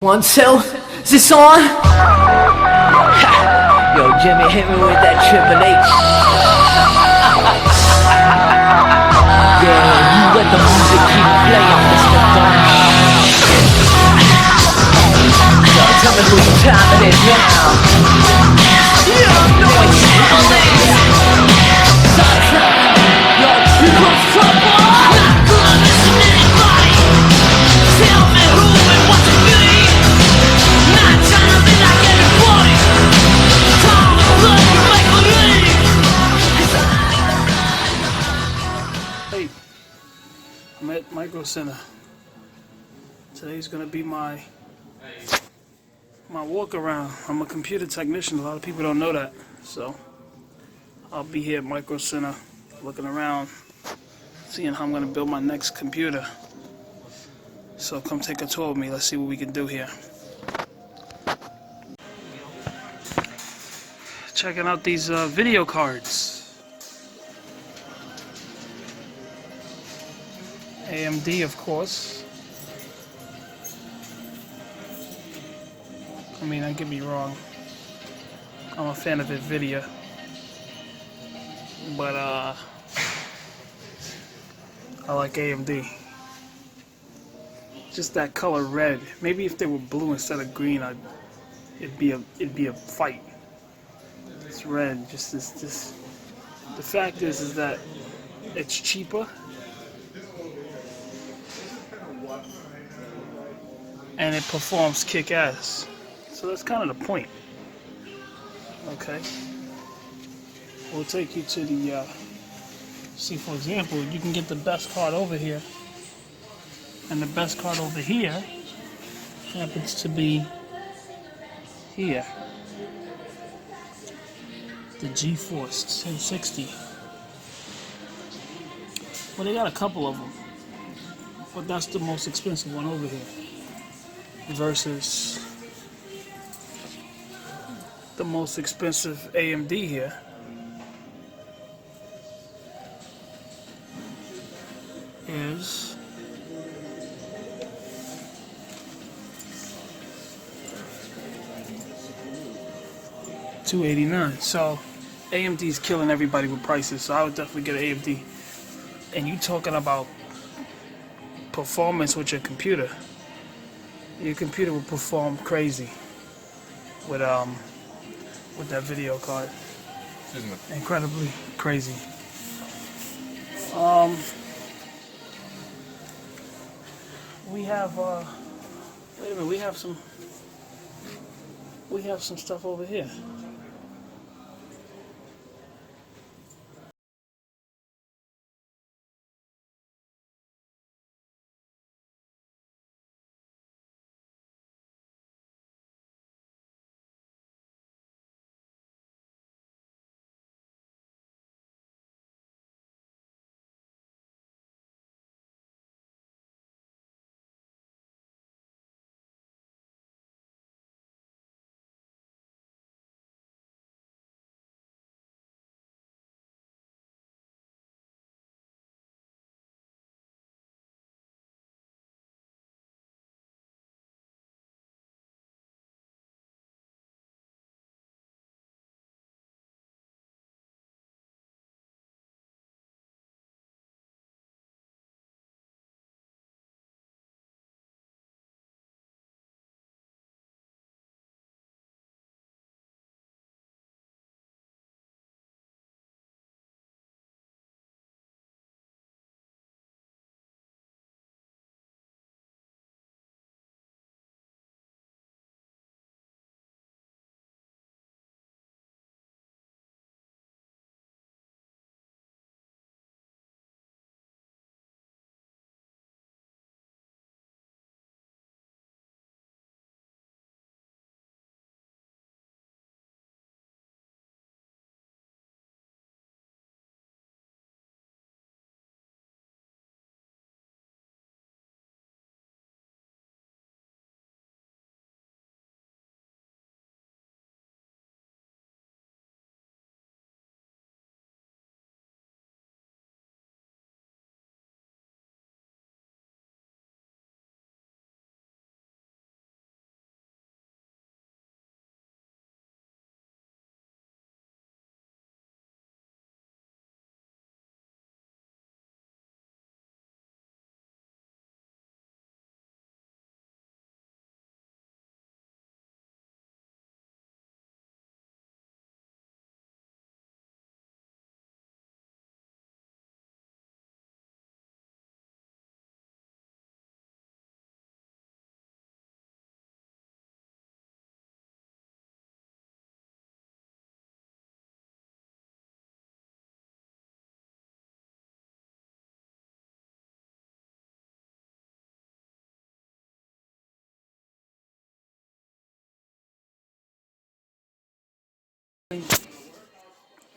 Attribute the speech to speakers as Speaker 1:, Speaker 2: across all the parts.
Speaker 1: 1, 2, is this on? Yo, Jimmy, hit me with that Triple H. Yeah, you let the music keep playing, Mr. Dumb. Yo, tell me whose time it is now. You don't know what time it is. Yo, you come from what? Not gonna listen to anybody. Tell me who and what to be. Not trying to be like everybody. Time to play with make believe.
Speaker 2: Hey, I'm at MicroCenter. Today's gonna be my walk around. I'm a computer technician. A lot of people don't know that. So I'll be here at MicroCenter looking around, seeing how I'm gonna build my next computer. So come take a tour with me. Let's see what we can do here. Checking out these video cards. AMD, of course. I mean, don't get me wrong. I'm a fan of NVIDIA. But I like AMD. Just that color red. Maybe if they were blue instead of green, it'd be a fight. It's red. Just this. The fact is that it's cheaper, and it performs kick-ass. So that's kind of the point. Okay. We'll take you to the. See, for example, you can get the best card over here. And the best card over here happens to be here. The GeForce 1060. Well, they got a couple of them. But that's the most expensive one over here. Versus the most expensive AMD here. Is $289. So AMD's killing everybody with prices. So I would definitely get an AMD. And you talking about performance with your computer? Your computer will perform crazy with that video card.
Speaker 3: Excuse me.
Speaker 2: Incredibly crazy. We have wait a minute, we have some stuff over here.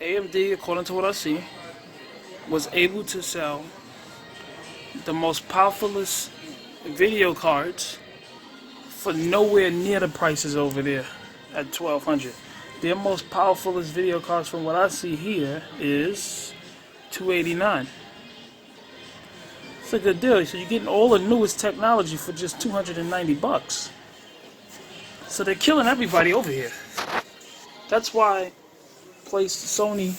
Speaker 2: AMD, according to what I see, was able to sell the most powerfulest video cards for nowhere near the prices over there at $1,200. Their most powerfulest video cards, from what I see here, is $289. It's a good deal. So you're getting all the newest technology for just $290. So they're killing everybody over here. That's why Sony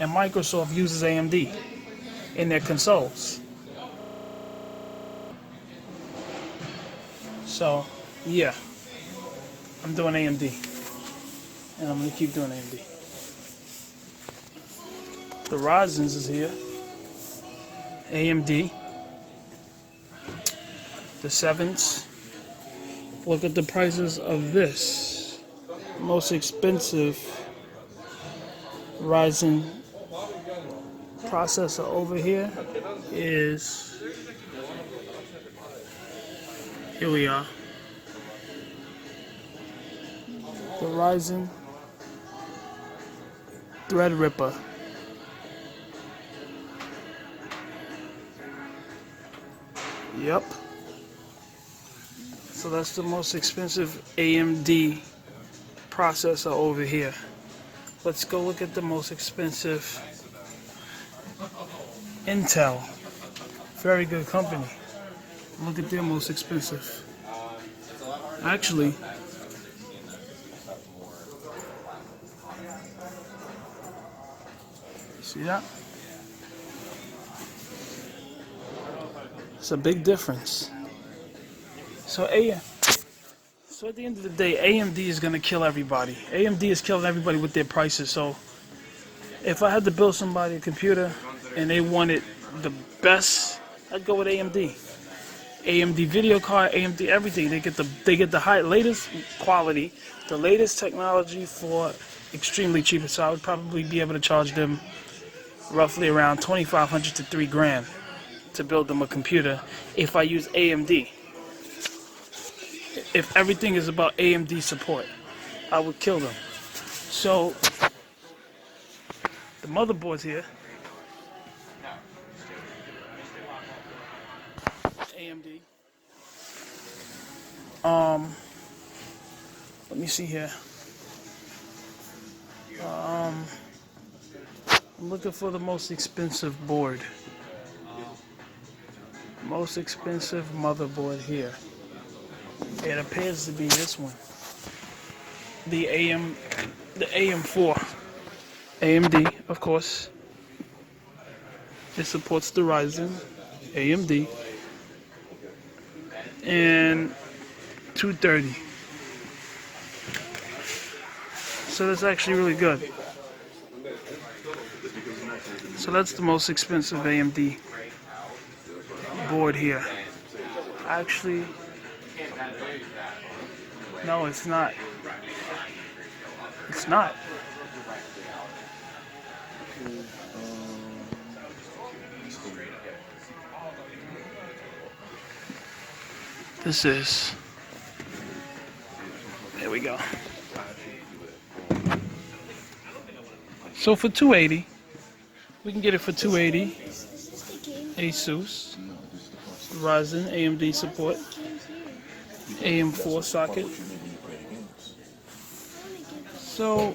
Speaker 2: and Microsoft uses AMD in their consoles. So, yeah, I'm doing AMD, and I'm going to keep doing AMD. The Ryzen's is here, AMD, the 7s. Look at the prices of this. Most expensive Ryzen processor over here is, here we are, the Ryzen Threadripper. Yep. So that's the most expensive AMD processor over here. Let's go look at the most expensive Intel. Very good company. Look at their most expensive. Actually, see that? It's a big difference. So at the end of the day, AMD is going to kill everybody. AMD is killing everybody with their prices. So if I had to build somebody a computer and they wanted the best, I'd go with AMD. AMD video card, AMD everything. They get the latest quality, the latest technology for extremely cheap. So I would probably be able to charge them roughly around $2,500 to $3,000 to build them a computer if I use AMD. If everything is about AMD support, I would kill them. So the motherboard's here. AMD. Let me see here. I'm looking for the most expensive board. Most expensive motherboard here. It appears to be this one. The AM4. AMD, of course. It supports the Ryzen, AMD, and 230. So that's actually really good. So that's the most expensive AMD board here. Actually, no, it's not. It's not. This is. There we go. So for $280, we can get it for $280. Asus, Ryzen, AMD support, AM4 socket. So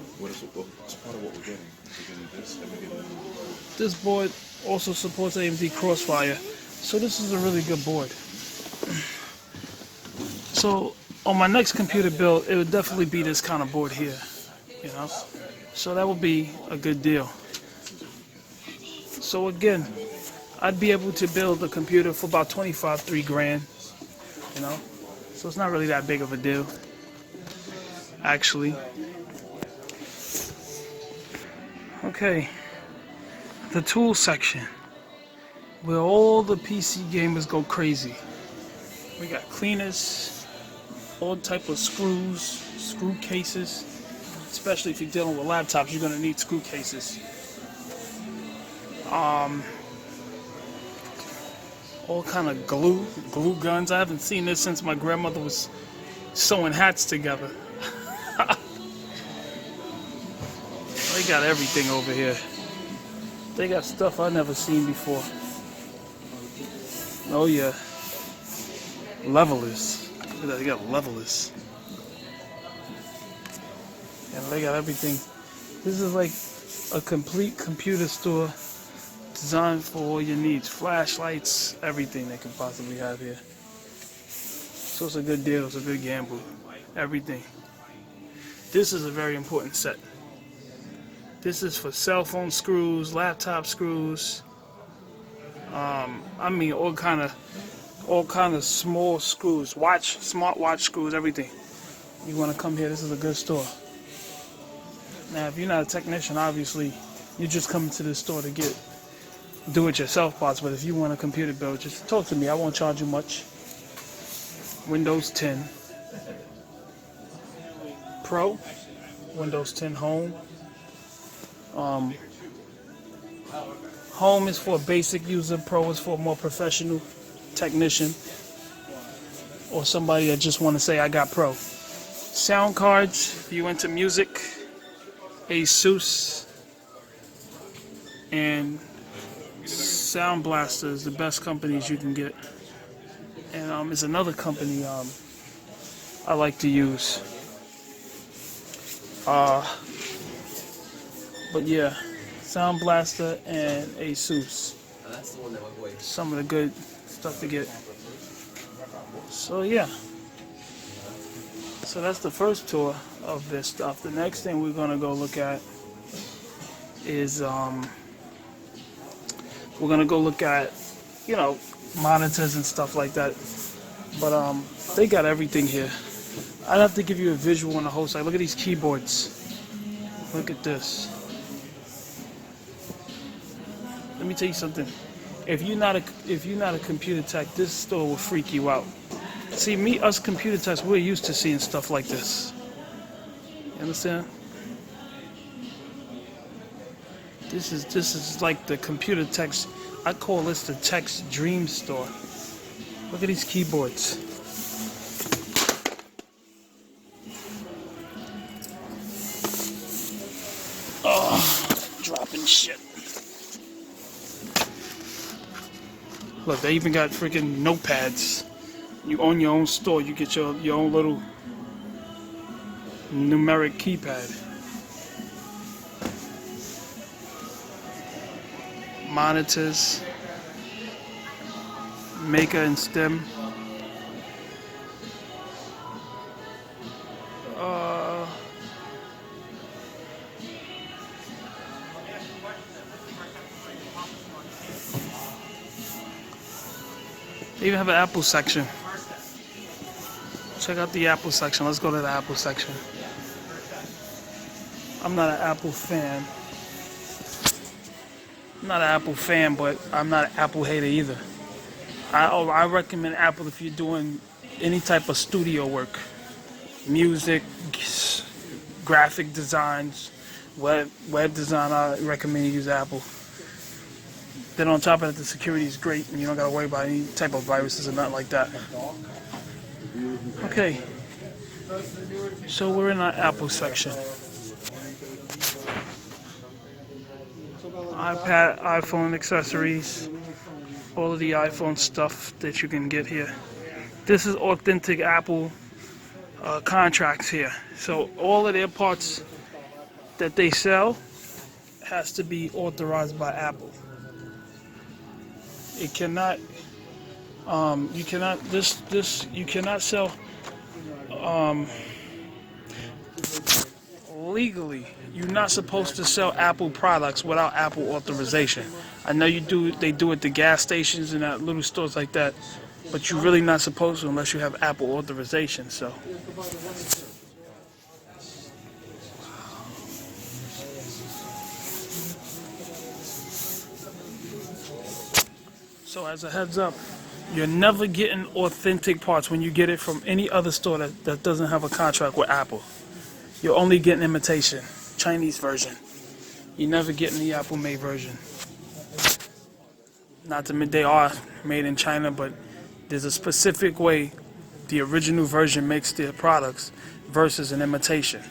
Speaker 2: this board also supports AMD Crossfire. So this is a really good board. So on my next computer build, it would definitely be this kind of board here, you know. So that would be a good deal. So again, I'd be able to build a computer for about $3,000, you know. So it's not really that big of a deal, actually. Okay, the tool section, where all the PC gamers go crazy. We got cleaners, all type of screws, screw cases. Especially if you're dealing with laptops, you're gonna need screw cases. All kind of glue guns. I haven't seen this since my grandmother was sewing hats together. got everything over here. They got stuff I never seen before. Oh yeah. Levelers. Look at that, they got levelers. And they got everything. This is like a complete computer store designed for all your needs. Flashlights, everything they can possibly have here. So it's a good deal, it's a good gamble. Everything. This is a very important set. This is for cell phone screws, laptop screws. I mean all kind of small screws, smartwatch screws, everything. You want to come here, this is a good store. Now if you're not a technician, obviously you're just coming to this store to get do-it-yourself parts, but if you want a computer build, just talk to me, I won't charge you much. Windows 10 Pro, Windows 10 Home. Home is for a basic user, Pro is for a more professional technician or somebody that just want to say I got Pro. Sound cards, if you into music, ASUS and Sound Blaster is the best companies you can get. And there's another company I like to use. But yeah, Sound Blaster and ASUS. Some of the good stuff to get. So yeah. So that's the first tour of this stuff. The next thing we're gonna go look at is we're gonna go look at, you know, monitors and stuff like that. But they got everything here. I'd have to give you a visual on the whole side. Look at these keyboards. Look at this. Let me tell you something. If you're not a computer tech, this store will freak you out. See, us computer techs, we're used to seeing stuff like this. You understand? This is like the computer techs. I call this the tech's dream store. Look at these keyboards. Oh, dropping shit. Look, they even got freaking notepads. You own your own store, you get your own little numeric keypad. Monitors, Maker and STEM. They even have an Apple section. Check out the Apple section. Let's go to the Apple section. I'm not an Apple fan. I'm not an Apple fan, but I'm not an Apple hater either. I recommend Apple if you're doing any type of studio work. Music, graphic designs, web design, I recommend you use Apple. Then on top of that, the security is great and you don't gotta worry about any type of viruses or nothing like that. Okay, so we're in our Apple section. iPad, iPhone accessories, all of the iPhone stuff that you can get here. This is authentic Apple contracts here. So all of their parts that they sell has to be authorized by Apple. It cannot, you cannot sell, legally, you're not supposed to sell Apple products without Apple authorization. I know they do at the gas stations and at little stores like that, but you're really not supposed to unless you have Apple authorization, so. So as a heads up, you're never getting authentic parts when you get it from any other store that doesn't have a contract with Apple. You're only getting imitation, Chinese version. You're never getting the Apple-made version. Not to admit they are made in China, but there's a specific way the original version makes their products versus an imitation.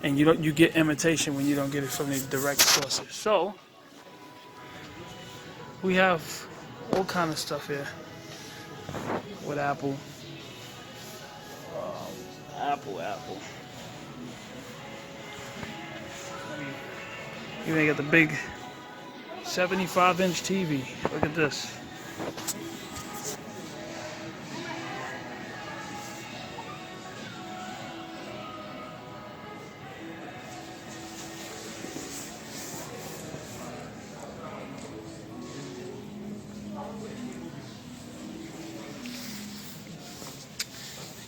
Speaker 2: and you get imitation when you don't get it from the direct sources. So we have all kind of stuff here with Apple. Apple. You may get the big 75-inch TV. Look at this.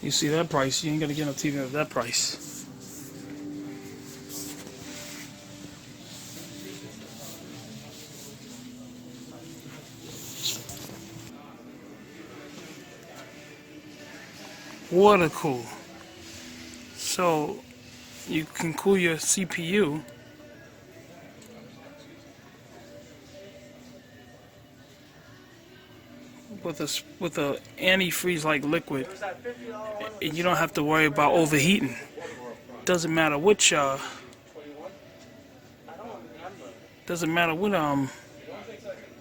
Speaker 2: You see that price, you ain't gonna get no TV at that price. Water cool. So you can cool your CPU with a antifreeze like liquid, and you don't have to worry about overheating. Doesn't matter which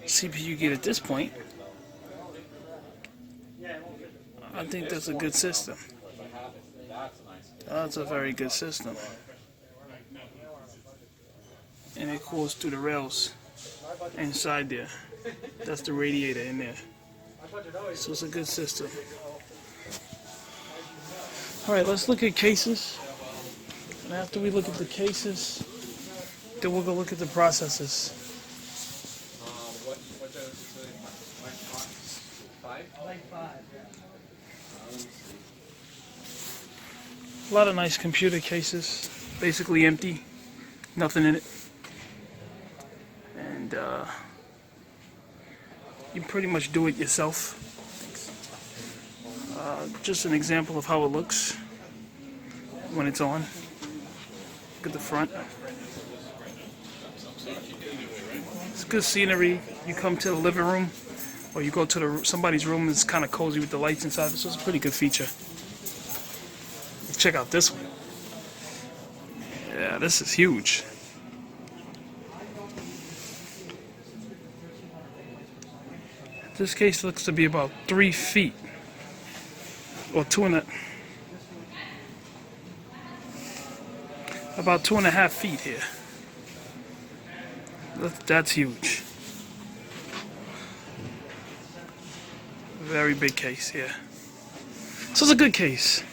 Speaker 2: CPU you get at this point. I think that's a good system. That's a very good system. And it cools through the rails inside there. That's the radiator in there. So it's a good system. Alright, let's look at cases. And after we look at the cases, then we'll go look at the processors. A lot of nice computer cases, basically empty, nothing in it. And you pretty much do it yourself. Just an example of how it looks when it's on. Look at the front. It's good scenery. You come to the living room, or you go to somebody's room. It's kind of cozy with the lights inside of it, so it's a pretty good feature. Check out this one. Yeah, this is huge. This case looks to be about 3 feet, or about 2.5 feet here. That's huge. Very big case here. So it's a good case.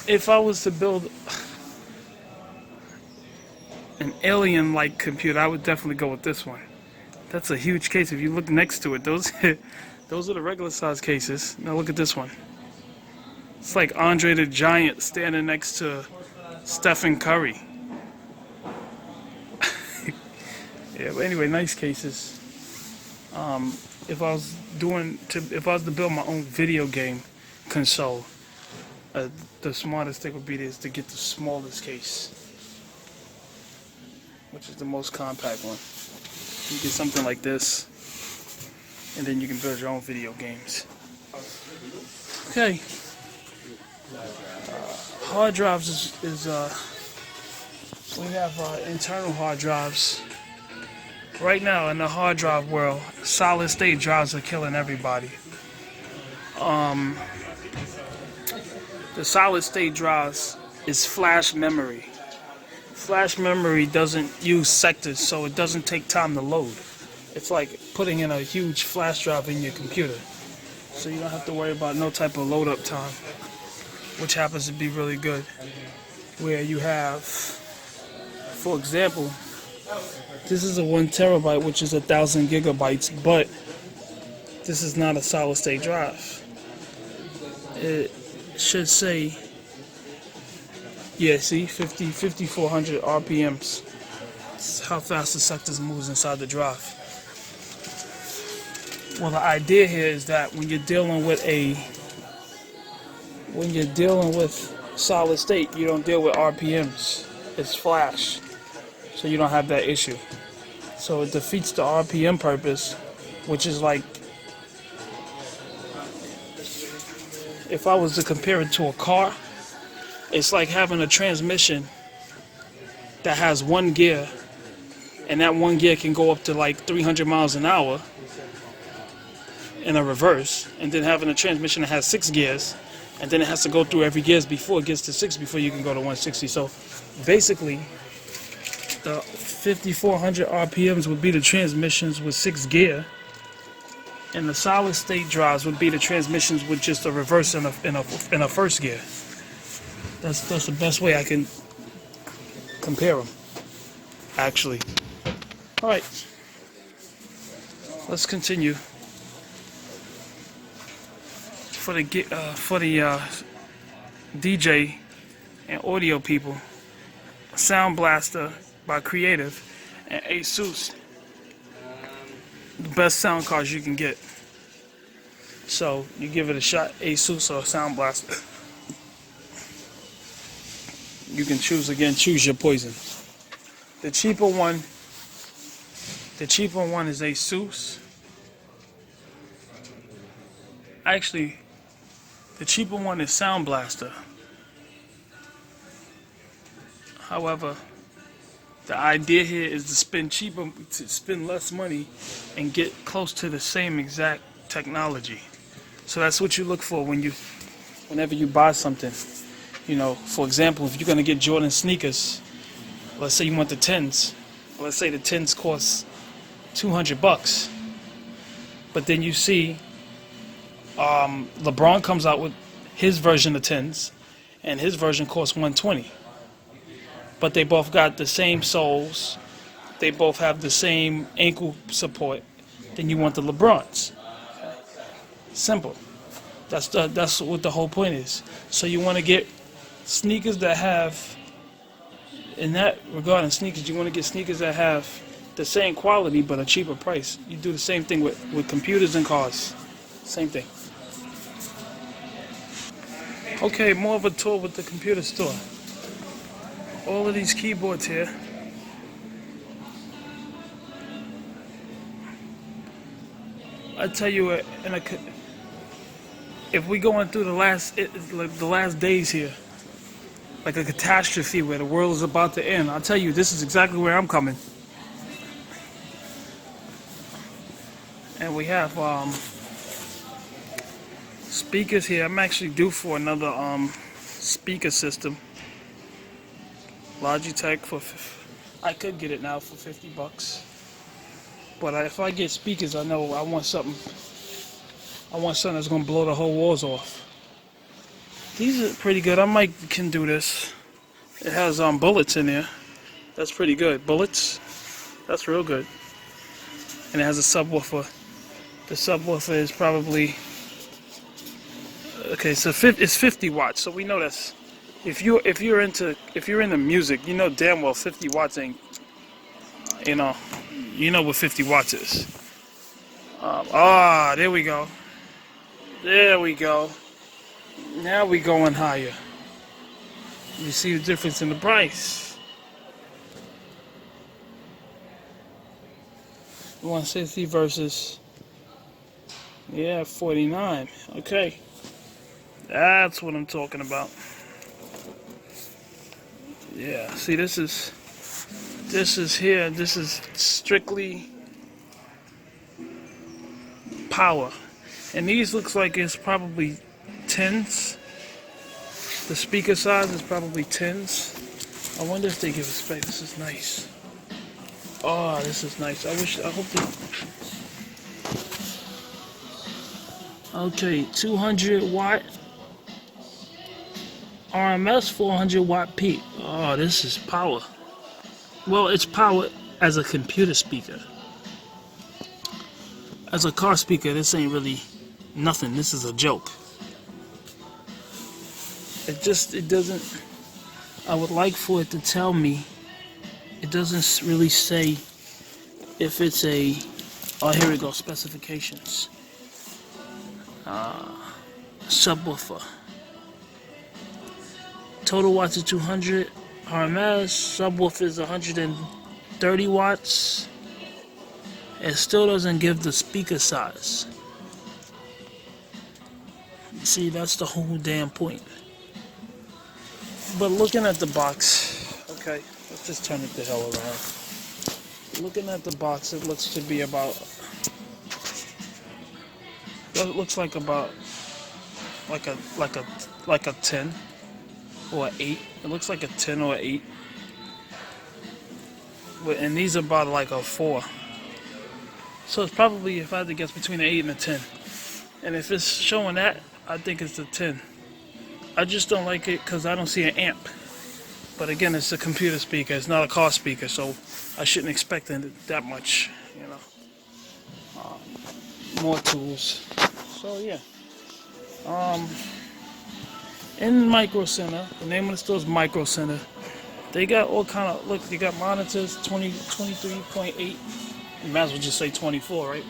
Speaker 2: If I was to build an alien-like computer, I would definitely go with this one. That's a huge case. If you look next to it, those are the regular size cases. Now look at this one. It's like Andre the Giant standing next to Stephen Curry. Yeah, but anyway, nice cases. If I was to build my own video game console, the smartest thing would be to get the smallest case, which is the most compact one. You get something like this, and then you can build your own video games. Okay. Hard drives we have internal hard drives. Right now in the hard drive world, solid state drives are killing everybody. The solid state drives is flash memory. Flash memory doesn't use sectors, so it doesn't take time to load. It's like putting in a huge flash drive in your computer. So you don't have to worry about no type of load up time, which happens to be really good. Where you have, for example, this is a 1 terabyte, which is 1,000 gigabytes, but this is not a solid state drive. It should say, yeah, see, 5,400 RPMs. That's how fast the sectors moves inside the drive. Well, the idea here is that when you're dealing with solid state, you don't deal with RPMs. It's flash, so you don't have that issue. So it defeats the RPM purpose, which is like, if I was to compare it to a car, it's like having a transmission that has one gear, and that one gear can go up to like 300 miles an hour in a reverse, and then having a transmission that has 6 gears, and then it has to go through every gears before it gets to 6 before you can go to 160. So basically, the 5400 RPMs would be the transmissions with 6 gear, and the solid state drives would be the transmissions with just a reverse and a first gear. That's the best way I can compare them, actually. All right, let's continue. For the DJ and audio people, Sound Blaster by Creative and Asus, the best sound cards you can get. So you give it a shot, Asus or Sound Blaster. You can choose your poison. The cheaper one is Asus. Actually, the cheaper one is Sound Blaster. However, the idea here is to spend less money and get close to the same exact technology. So that's what you look for whenever you buy something. You know, for example, if you're gonna get Jordan sneakers, let's say you want the 10s. Let's say the 10s cost $200, but then you see LeBron comes out with his version of 10s, and his version costs $120. But they both got the same soles, they both have the same ankle support. Then you want the LeBrons. Simple. That's what the whole point is. So you want to get sneakers that have, in that regard, in sneakers, you want to get sneakers that have the same quality but a cheaper price. You do the same thing with computers and cars. Same thing. Okay, more of a tour with the computer store. All of these keyboards here. I tell you, if we going through the last days here, like a catastrophe where the world is about to end, I'll tell you, this is exactly where I'm coming. And we have speakers here. I'm actually due for another speaker system. Logitech I could get it now for $50. But if I get speakers, I know I want something that's gonna blow the whole walls off. These are pretty good. I can do this. It has bullets in there. That's pretty good. Bullets. That's real good. And it has a subwoofer. The subwoofer is probably okay. So it's 50 watts. So we know that's if you're into music, you know damn well 50 watts ain't. You know what 50 watts is. There we go. There we go. Now we going higher. You see the difference in the price. 160 versus 49. Okay. That's what I'm talking about. Yeah, see this is here, this is strictly power. And these looks like it's probably 10s. The speaker size is probably 10s. I wonder if they give a spec. This is nice. Oh, this is nice. I hope they... Okay, 200 watt RMS, 400 watt peak. Oh, this is power. Well, it's power as a computer speaker. As a car speaker, this ain't really nothing. This is a joke. It doesn't, I would like for it to tell me, it doesn't really say if it's a, oh here we go, specifications. Subwoofer. Total watts is 200 RMS, subwoofer is 130 watts. It still doesn't give the speaker size. See, that's the whole damn point. But looking at the box, okay, Let's just turn it the hell around. Looking at the box, it looks to be about. It looks like about like a 10 or an 8. It looks like a 10 or 8. And these are about like a 4. So it's probably, if I had to guess, between an 8 and a 10. And if it's showing that, I think it's a 10. I just don't like it because I don't see an amp. But again, it's a computer speaker. It's not a car speaker, so I shouldn't expect it that much, you know. More tools. So yeah. In MicroCenter, the name of the store is MicroCenter. They got all kind of, look, they got monitors, 23.8. You might as well just say 24, right?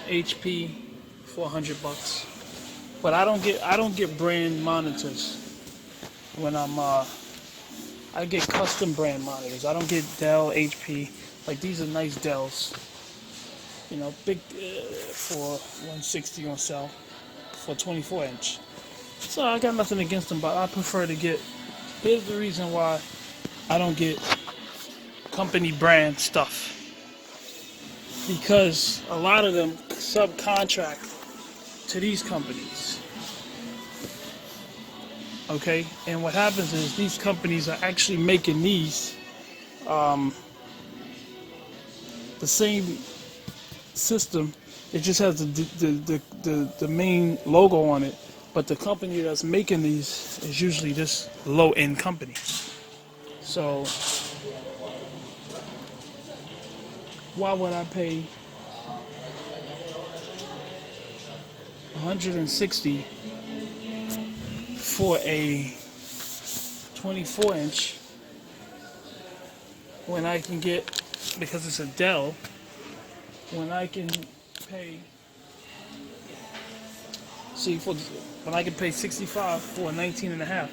Speaker 2: HP, $400. But I don't get brand monitors when I get custom brand monitors. I don't get Dell, HP. Like these are nice Dells. You know, big for 160 on sale for 24-inch. So I got nothing against them, but I prefer to get. Here's the reason why I don't get company brand stuff. Because a lot of them subcontract to these companies. Okay, and what happens is these companies are actually making these the same system. It just has the main logo on it, but the company that's making these is usually this low-end company. So why would I pay $160 for a 24-inch when I can get, because it's a Dell, when I can pay, when I can pay $65 for a 19.5,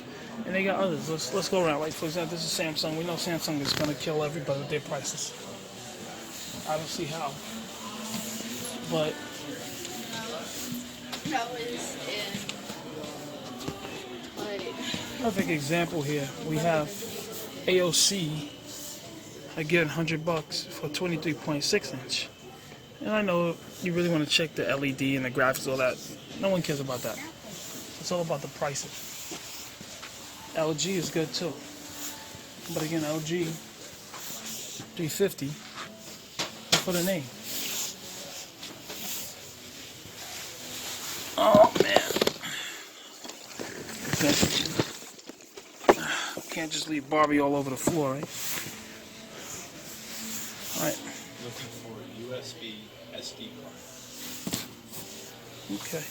Speaker 2: and they got others. Let's go around. Like for example, this is Samsung. We know Samsung is gonna kill everybody with their prices. I don't see how, but
Speaker 3: that was in like
Speaker 2: perfect example here. We have AOC again, $100 for 23.6 inch. And I know you really want to check the LED and the graphics, all that. No one cares about that. It's all about the pricing. LG is good too. But again, LG 350 for the name. Oh man. Can't just leave Barbie all over the floor, right? Alright.
Speaker 4: Looking for USB SD card.
Speaker 2: Okay.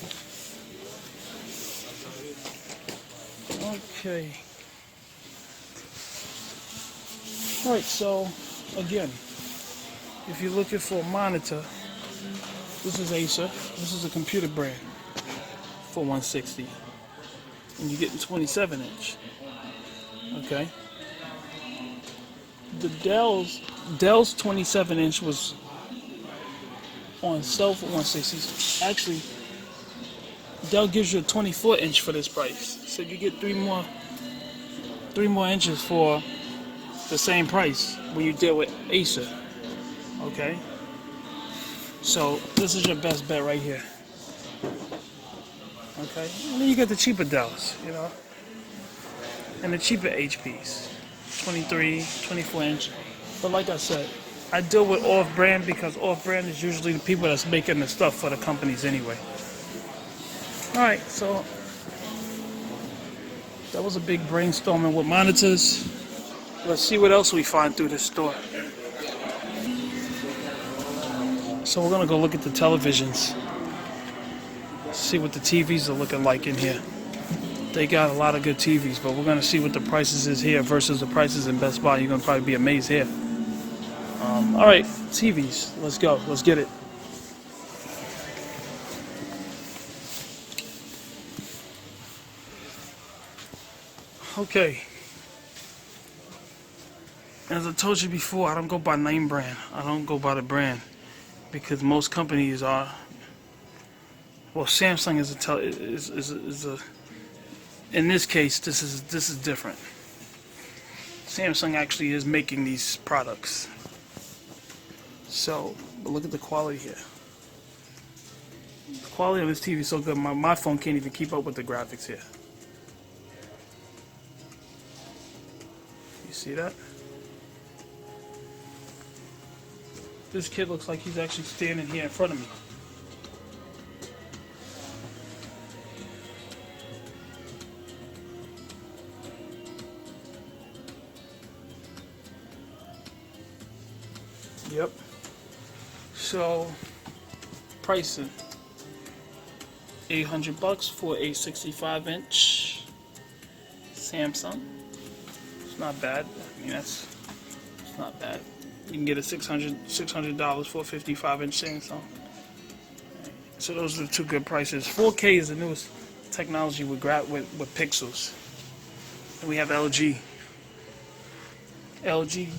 Speaker 2: Okay. Alright, so again, if you're looking for a monitor, this is Acer. This is a computer brand for 160. And you're getting 27-inch. Okay. The Dell's 27-inch was on sale for 160. Actually, Dell gives you a 24-inch for this price, so you get three more inches for the same price when you deal with Acer. Okay, so this is your best bet right here. Okay, and then you get the cheaper Dells, you know, and the cheaper HPs, 23, 24-inch. But like I said, I deal with off-brand because off-brand is usually the people that's making the stuff for the companies anyway. Alright, so that was a big brainstorming with monitors. Let's see what else we find through this store. So we're gonna go look at the televisions. See what the TVs are looking like in here. They got a lot of good TVs, but we're gonna see what the prices is here versus the prices in Best Buy. You're gonna probably be amazed here. Alright, TVs. Let's go. Let's get it. Okay. As I told you before, I don't go by name brand. I don't go by the brand because most companies are. Well, Samsung is a. In this case, this is different. Samsung actually is making these products. So, but look at the quality here. The quality of this TV is so good, my phone can't even keep up with the graphics here. You see that? This kid looks like he's actually standing here in front of me. Yep. So, pricing. $800 for a 65-inch Samsung. It's not bad. I mean, it's not bad. You can get a $600 for a 55-inch Samsung. So those are the two good prices. 4K is the newest technology with pixels. And we have LG. LG,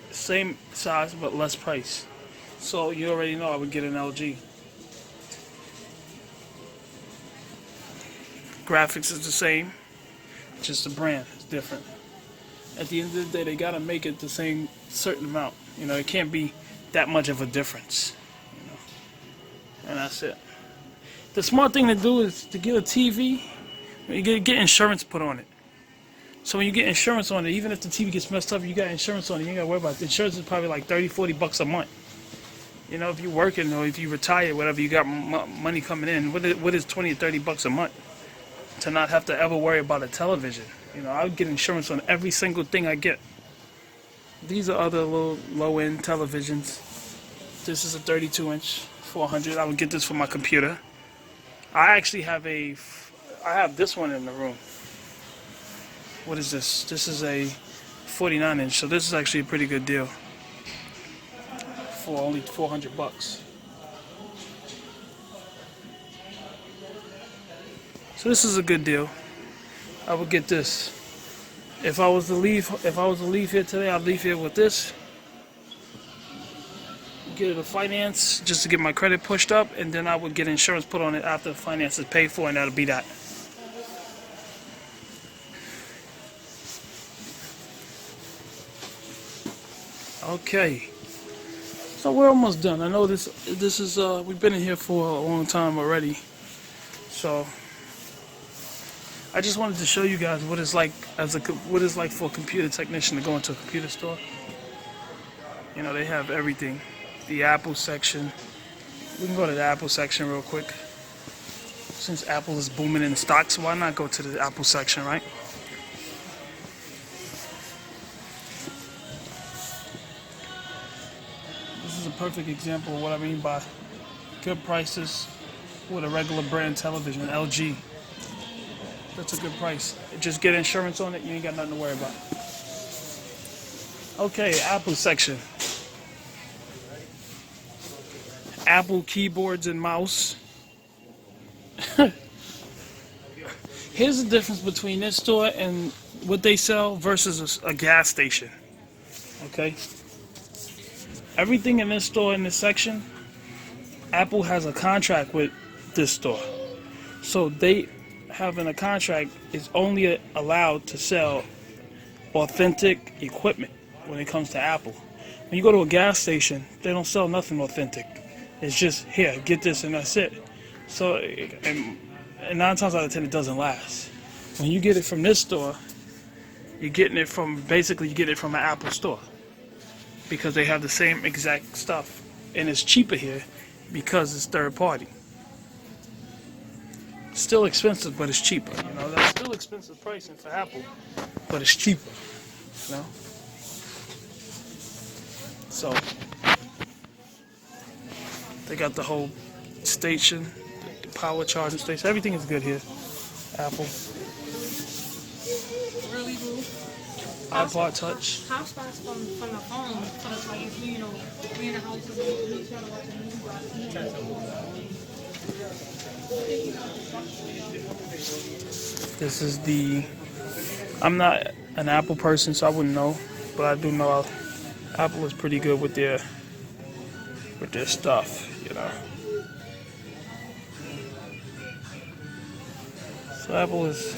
Speaker 2: same size but less price. So you already know I would get an LG. Graphics is the same, just the brand is different. At the end of the day, they gotta make it the same certain amount. You know, it can't be that much of a difference. You know, and that's it. The smart thing to do is to get a TV. You get insurance put on it. So when you get insurance on it, even if the TV gets messed up, you got insurance on it. You ain't gotta worry about it. The insurance is probably like $30-40 a month. You know, if you're working or if you retire, whatever, you got money coming in. What is $20 or $30 a month to not have to ever worry about a television? You know, I would get insurance on every single thing I get. These are other little low-end televisions. This is a 32-inch, 400. I would get this for my computer. I actually have I have this one in the room. What is this? This is a 49-inch, so this is actually a pretty good deal for only $400. So this is a good deal. I would get this. If I was to leave here today, I'd leave here with this. Get it a finance just to get my credit pushed up, and then I would get insurance put on it after the finance is paid for, and that'll be that. Okay. So we're almost done. I know this is we've been in here for a long time already. So I just wanted to show you guys what it's like for a computer technician to go into a computer store. You know, they have everything. The Apple section. We can go to the Apple section real quick. Since Apple is booming in stocks, why not go to the Apple section, right? This is a perfect example of what I mean by good prices with a regular brand television, LG. That's a good price. Just get insurance on it, you ain't got nothing to worry about. Okay, Apple section. Apple keyboards and mouse. Here's the difference between this store and what they sell versus a gas station. Okay? Everything in this store, in this section, Apple has a contract with this store. So they having a contract is only allowed to sell authentic equipment when it comes to Apple. When you go to a gas station, they don't sell nothing authentic. It's just, here, get this and that's it. So, and 9 times out of 10 it doesn't last. When you get it from this store, you're getting it from, basically you get it from an Apple store. Because they have the same exact stuff. And it's cheaper here because it's third party. Still expensive, but it's cheaper. You know, that's still expensive pricing for Apple, but it's cheaper. You know. So they got the whole station, the power charging station. Everything is good here. Apple.
Speaker 3: Really, boo?
Speaker 2: iPod Touch.
Speaker 3: Hotspots from the phone, so it's like if you know, we in the house and we trying to watch a movie.
Speaker 2: This is the. I'm not an Apple person, so I wouldn't know, but I do know Apple is pretty good with their stuff, you know. So Apple is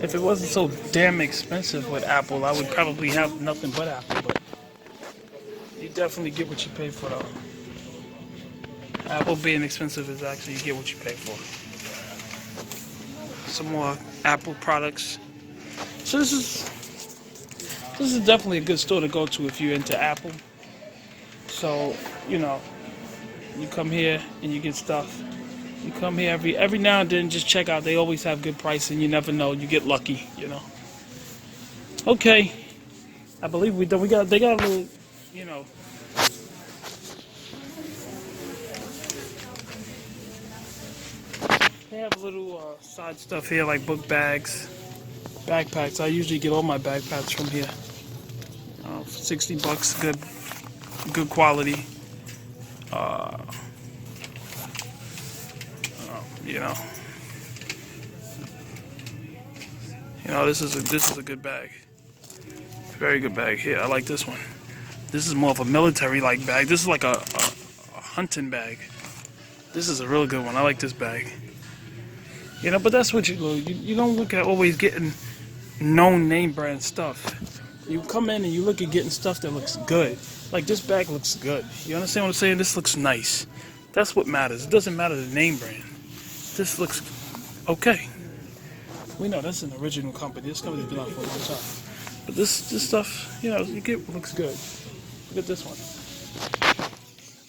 Speaker 2: if it wasn't so damn expensive with Apple, I would probably have nothing but Apple. But you definitely get what you pay for, though. Apple being expensive is actually you get what you pay for. Some more Apple products. So this is definitely a good store to go to if you're into Apple. So, you know, you come here and you get stuff. You come here every now and then, just check out. They always have good pricing. You never know. You get lucky, you know. Okay, I believe we done. They got a little, you know. They have a little side stuff here, like book bags, backpacks. I usually get all my backpacks from here. For $60, good quality. You know, this is a good bag. Very good bag here. I like this one. This is more of a military-like bag. This is like a hunting bag. This is a real good one. I like this bag. You know, but that's what you don't look at always getting known name brand stuff. You come in and you look at getting stuff that looks good. Like this bag looks good. You understand what I'm saying? This looks nice. That's what matters. It doesn't matter the name brand. This looks okay. We know that's an original company. This company's been out for a long time. But this stuff, you know, you get looks good. Look at this one.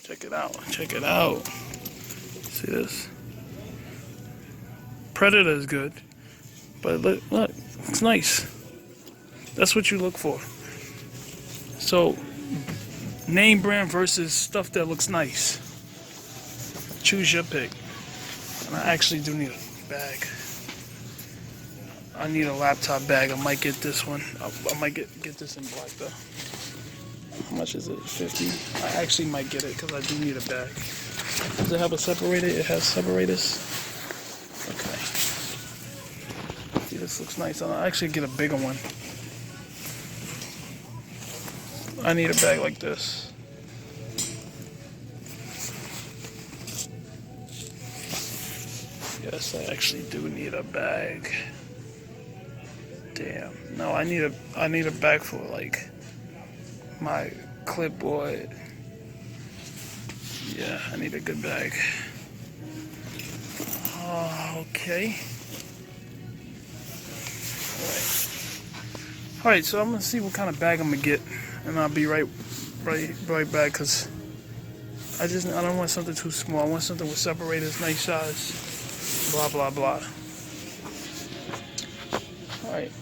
Speaker 2: Check it out. Check it out. See this? Predator is good. But look, it's nice. That's what you look for. So, name brand versus stuff that looks nice. Choose your pick. And I actually do need a bag. I need a laptop bag. I might get this one. I might get this in black though. How much is it? 50. I actually might get it because I do need a bag. Does it have a separator? It has separators. Okay. See, this looks nice. I'll actually get a bigger one. I need a bag like this. Yes, I actually do need a bag. Damn. No, I need a bag for like my clipboard. Yeah, I need a good bag. Okay. All right, so I'm gonna see what kind of bag I'm gonna get, and I'll be right back. Cause I don't want something too small. I want something with separators, nice size. Blah blah blah. All right.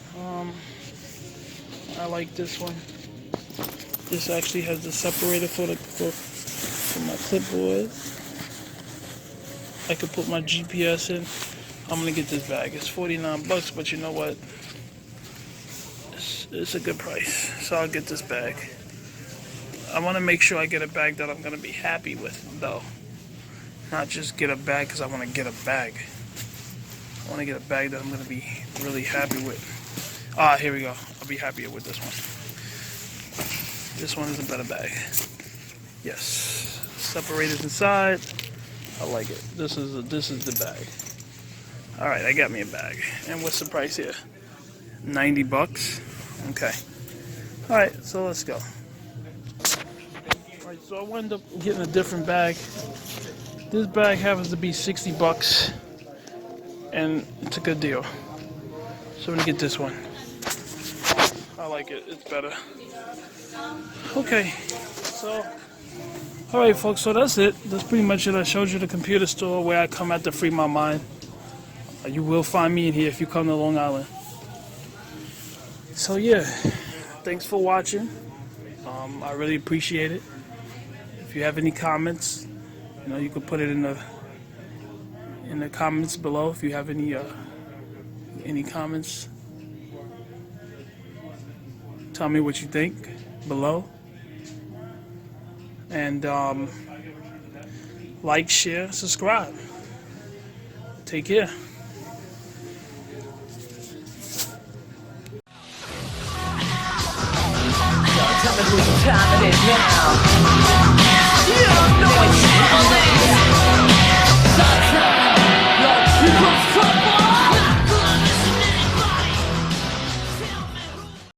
Speaker 2: I like this one. This actually has the separator for my clipboard. I could put my GPS in. I'm gonna get this bag. It's $49, but you know what? It's a good price, so I'll get this bag. I want to make sure I get a bag that I'm gonna be happy with, though. Not just get a bag because I want to get a bag. I want to get a bag that I'm gonna be really happy with. Here we go. I'll be happier with this one. This one is a better bag. Yes. Separators inside. I like it. This is the bag. Alright, I got me a bag. And what's the price here? $90. Okay. Alright, so let's go. Alright, so I wound up getting a different bag. This bag happens to be $60. And it's a good deal. So I'm gonna get this one. I like it. It's better. Okay. So, alright folks, so that's it. That's pretty much it. I showed you the computer store where I come at to free my mind. You will find me in here if you come to Long Island. So yeah, thanks for watching. I really appreciate it. If you have any comments, you know, you can put it in the comments below. If you have any comments, tell me what you think below. And like, share, subscribe. Take care.
Speaker 1: Tell me whose time it is now.